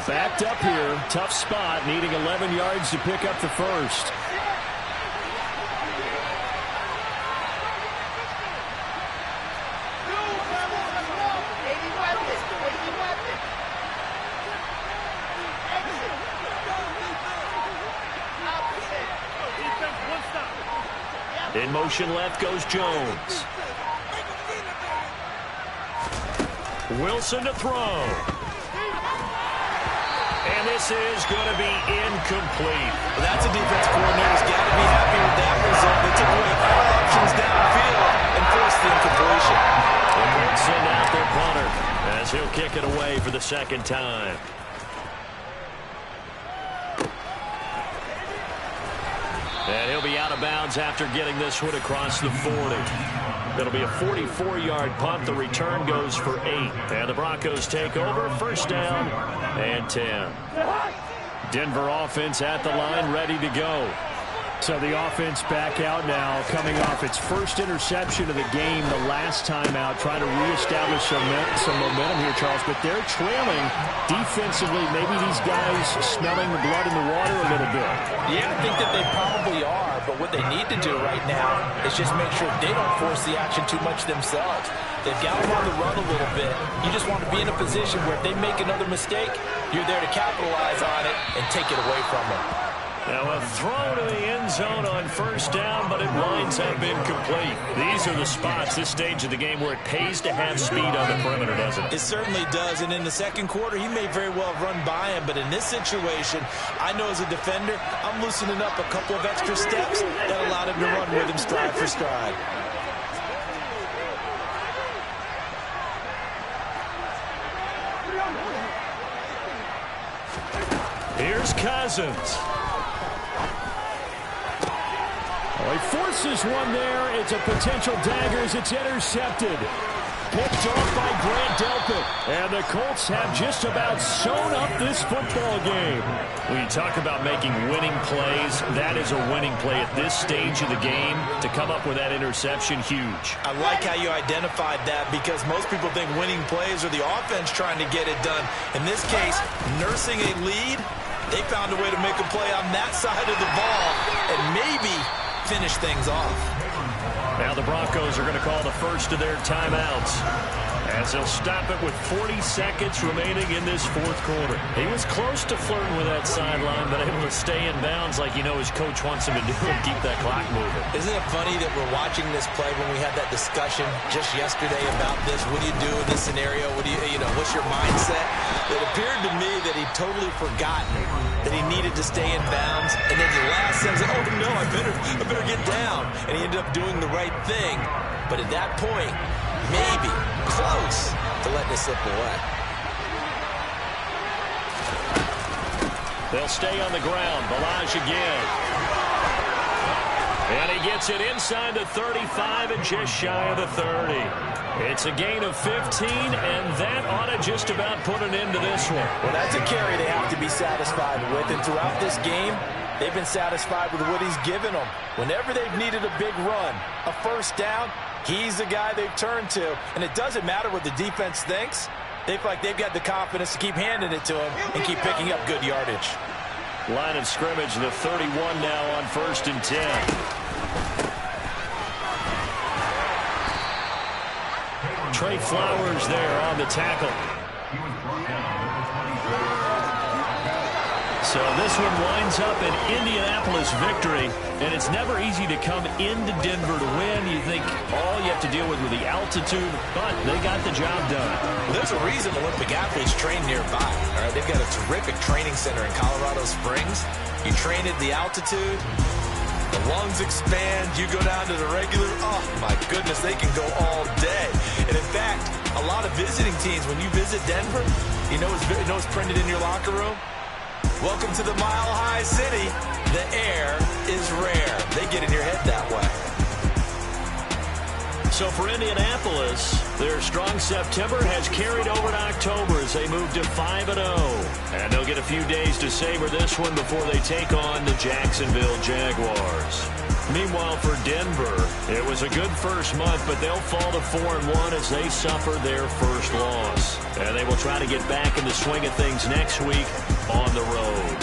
Backed up here, tough spot, needing 11 yards to pick up the first. In motion left goes Jones. Wilson to throw. And this is going to be incomplete. Well, that's a defense coordinator's got to be happy with that result. They took away all options downfield and forced the incompletion. And they'll send out their punter as he'll kick it away for the second time. And he'll be out of bounds after getting this one across the 40. It'll be a 44-yard punt. The return goes for 8. And the Broncos take over. First down and 10. Denver offense at the line, ready to go. So the offense back out now, coming off its first interception of the game the last time out, trying to reestablish some momentum here, Charles. But they're trailing defensively. Maybe these guys smelling the blood in the water a little bit. Yeah, I think that they probably are. But what they need to do right now is just make sure they don't force the action too much themselves. They've got them on the run a little bit. You just want to be in a position where if they make another mistake, you're there to capitalize on it and take it away from them. Now a throw to the end zone on first down, but it winds up incomplete. These are the spots, this stage of the game, where it pays to have speed on the perimeter, doesn't it? It certainly does, and in the second quarter, he may very well have run by him, but in this situation, I know as a defender, I'm loosening up a couple of extra steps that allowed him to run with him stride for stride. Here's Cousins. He forces one there. It's a potential dagger as it's intercepted. Picked off by Grant Delpit. And the Colts have just about sewn up this football game. When you talk about making winning plays, that is a winning play at this stage of the game. To come up with that interception, huge. I like how you identified that because most people think winning plays are the offense trying to get it done. In this case, nursing a lead, they found a way to make a play on that side of the ball and maybe finish things off. Now the Broncos are going to call the first of their timeouts as they'll stop it with 40 seconds remaining in this fourth quarter. He was close to flirting with that sideline, but able to stay in bounds like you know his coach wants him to do and keep that clock moving. Isn't it funny that we're watching this play when we had that discussion just yesterday about this? What do you do in this scenario? What do you know, what's your mindset? It appeared to me that he'd totally forgotten that he needed to stay in bounds, and then the last sentence, oh no, I better get down. And he ended up doing the right thing. But at that point, maybe close to letting it slip away. They'll stay on the ground. Balaj again. And he gets it inside the 35 and just shy of the 30. It's a gain of 15, and that ought to just about put an end to this one. Well, that's a carry they have to be satisfied with, and throughout this game, they've been satisfied with what he's given them. Whenever they've needed a big run, a first down, he's the guy they've turned to. And it doesn't matter what the defense thinks. They feel like they've got the confidence to keep handing it to him and keep picking up good yardage. Line of scrimmage, the 31 now on 1st and 10. Trey Flowers there on the tackle. So this one winds up an Indianapolis victory, and it's never easy to come into Denver to win. You think all you have to deal with the altitude, but they got the job done. Well, there's a reason Olympic athletes train nearby. All right, they've got a terrific training center in Colorado Springs. You train at the altitude, the lungs expand, you go down to the regular, oh my goodness, they can go all day. And in fact, a lot of visiting teams, when you visit Denver, you know it's printed in your locker room? Welcome to the Mile High City. The air is rare. They get in your head that way. So for Indianapolis, their strong September has carried over to October as they move to 5-0. And they'll get a few days to savor this one before they take on the Jacksonville Jaguars. Meanwhile, for Denver, it was a good first month, but they'll fall to 4-1 as they suffer their first loss. And they will try to get back in the swing of things next week on the road.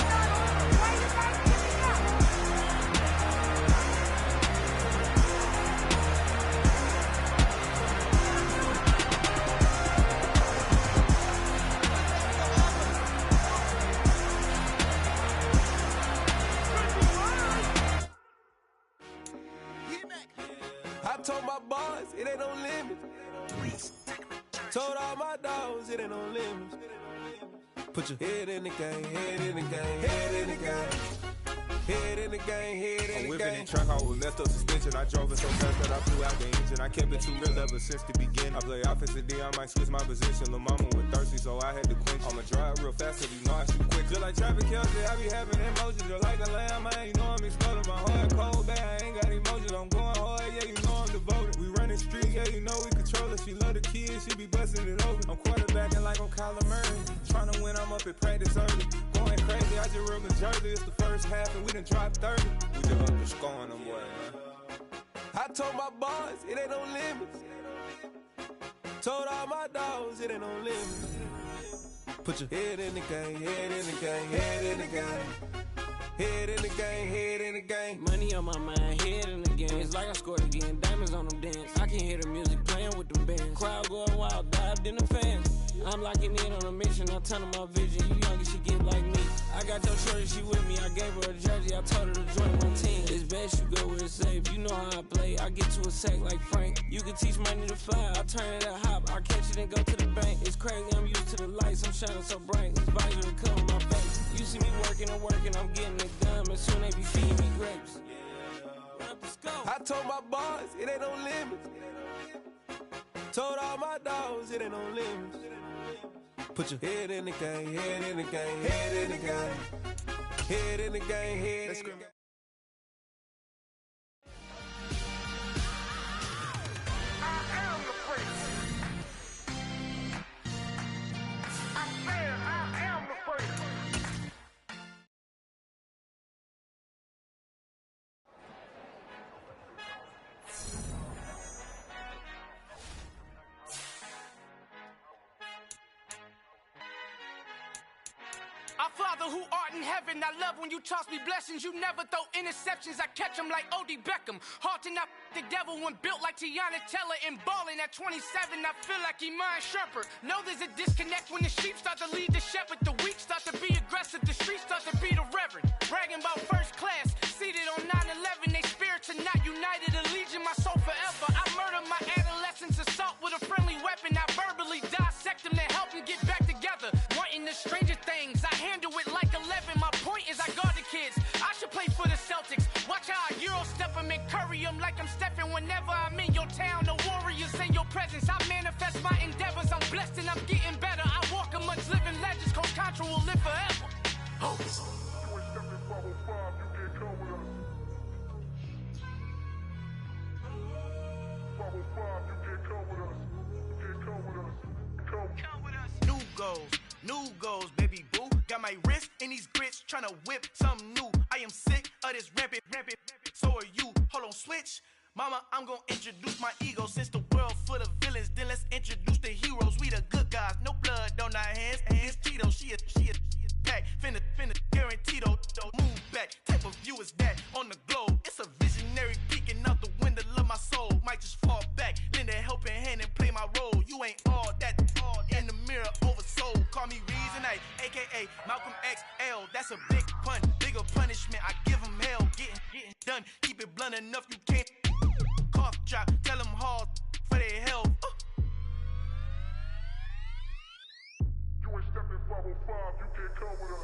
I told my boys, it ain't no limit. Told all my dogs, it ain't no limit. Put your head in the game, head in the game, head in the game. Head in the game, head in the game. I'm whipping in track, I was left up suspension. I drove it so fast that I flew out the engine. I kept it too real ever since the beginning. I play offensive D, I might switch my position. Lil' mama was thirsty, so I had to quench. I'ma drive real fast, so you know I shoot quick. Just like traffic Kelsey, I be having emotions. Just like a lamb, man, you know I'm exploding. My heart cold, bad, I ain't got emotions. I'm going hard, yeah, you know I'm devoted. We running street, yeah, you know we control it. She love the kids, she be busting it open. I'm quarterbacking like I'm Kyler Murray. Trying to win, I'm up at practice early. Going crazy, I just real Jersey. It's the first half, and we done dropped 30. We just underscoring them, boy, man. I told my boys, it ain't no limits. Told all my dogs, it ain't no limits. Put your head in the game, head in the game, head in the game. Head in the game, head in the game. Money on my mind, head in the game. It's like I scored again, diamonds on them dance. I can hear the music playing with them bands. Crowd going wild, dived in the fans. I'm locking in on a mission, I'm telling my vision. You young and she get like me. I got your shorty, she with me. I gave her a jersey, I told her to join my team. It's best you go where it's safe. You know how I play, I get to a sack like Frank. You can teach money to fly, I turn it a hop. I catch it and go to the bank. It's crazy, I'm used to the lights, I'm shining so bright. This visor will cover my face. You see me working and working, I'm getting it done. And soon they be feeding me grapes. I told my boys, it ain't no limits. Told all my dogs, it ain't no limits. Put your head in the game, head in the game, head in the game. Head in the game, head in the game. Our Father who art in heaven, I love when you toss me blessings. You never throw interceptions, I catch them like O.D. Beckham. Hard to knock the devil when built like Tiana Teller. And balling at 27, I feel like Iman Shumpert. Know there's a disconnect when the sheep start to lead the shepherd. The weak start to be aggressive, the streets start to be the reverend. Bragging about first class, seated on 9/11. They spirits are not united, a legion, my soul forever. I murder my adolescence, assault with a friendly weapon. I verbally dissect them to help them get back together. Wanting the stranger things, I handle it like 11. My point is I guard the kids. I should play for the Celtics. Watch how I Euro step them and curry them like I'm Stephen. Whenever I'm in your town, the Warriors in your presence. I manifest my endeavors. I'm blessed and I'm getting better. I walk amongst living legends. Coach Contra will live forever. Oh. New goals, baby boo. Got my wrist in these grits, tryna whip something new. I am sick of this rampant. So are you. Hold on, switch. Mama, I'm gonna introduce my ego. Since the world full of villains, then let's introduce the heroes. We the good guys, no blood on our hands. Hands Cheeto, she a pack. Finna, guaranteed, move back. Type of view is that on the globe? It's a visionary peeking out the window of my soul. Might just fall back, lend a helping hand and play my role. You ain't all that in the mirror oversold. Call me Reason A, aka Malcolm XL. That's a big pun, bigger punishment. I give him hell, getting done. Keep it blunt enough, you can't cough drop. Tell them hard for their health.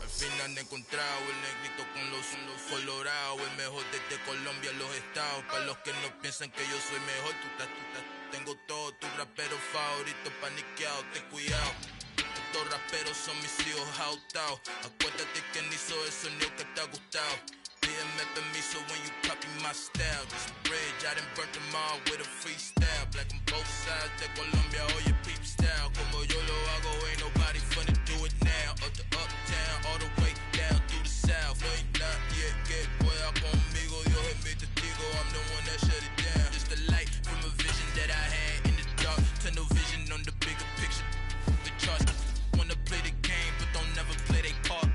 Al fin han encontrado el negrito con los colorados, el mejor desde Colombia, los estados. Para los que no piensan que yo soy mejor, tengo todo, tus raperos favoritos paniqueados, ten cuidado. Estos raperos son mis hijos adoptados. Acuérdate que ni hizo el sonido que te ha gustado. Pídeme permiso when you copy my style. Just bridge, I done burnt them all with a freestyle. Black on both sides de Colombia, oye peep style. Como yo lo hago, ain't nobody finna do it now. Up to uptown, all the way down through the south. No ain't not yet, que pueda conmigo. Dios es mi testigo, I'm the one that shut it down. Just a light from a vision that I had in the dark. Tunnel vision on the bigger picture. The charts wanna play the game, but don't never play their part.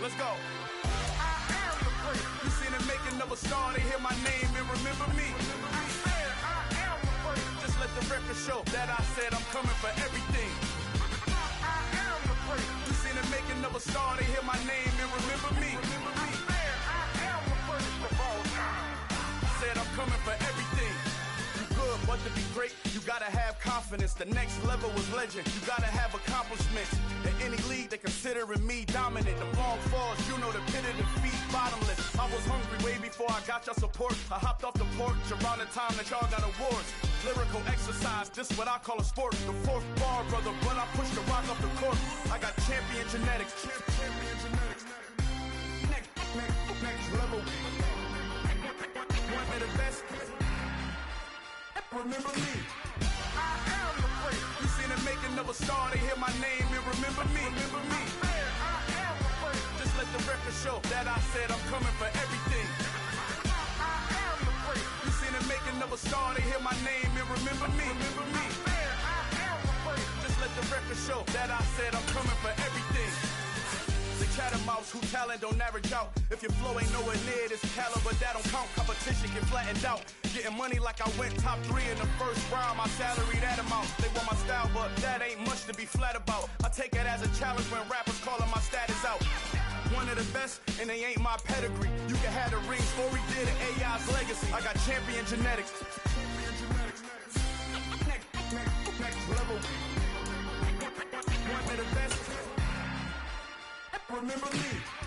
Let's go. I am the first. You seen the making of a star, they hear my name and remember me. I said I am the first. Just let the record show that I said I'm coming for everything. I am the first. You seen the making of a star, they hear my name and remember me. I said I am the first of all time. Said I'm coming for everything. You good, but to be great, you gotta have confidence. The next level was legend. You gotta have accomplishments. In any league, they considering me dominant. The long falls, you know the pit of defeat, bottomless. I was hungry way before I got your support. I hopped off the porch around the time that y'all got awards. Lyrical exercise, this what I call a sport. The fourth bar, brother, when I push the rock off the court. I got champion genetics. Champion genetics. Next level. One of the best. Remember me. I am the first. You seen the making of a star, they hear my name and remember me. Remember me. I am the first. Just let the record show that I said I'm coming for everything. I am the first. You seen the making of a star, they hear my name and remember me. Remember me. I am the first. Just let the record show that I said I'm coming for everything. The chattermouths who talent don't average out. If your flow ain't nowhere near this caliber, that don't count. Competition get flattened out. Getting money like I went top 3 in the first round. My salary that amount. They want my style, but that ain't much to be flat about. I take it as a challenge when rappers calling my status out. One of the best, and they ain't my pedigree. You can have the rings, or we did it, AI's legacy. I got champion genetics. Next level. One of the best. Remember me.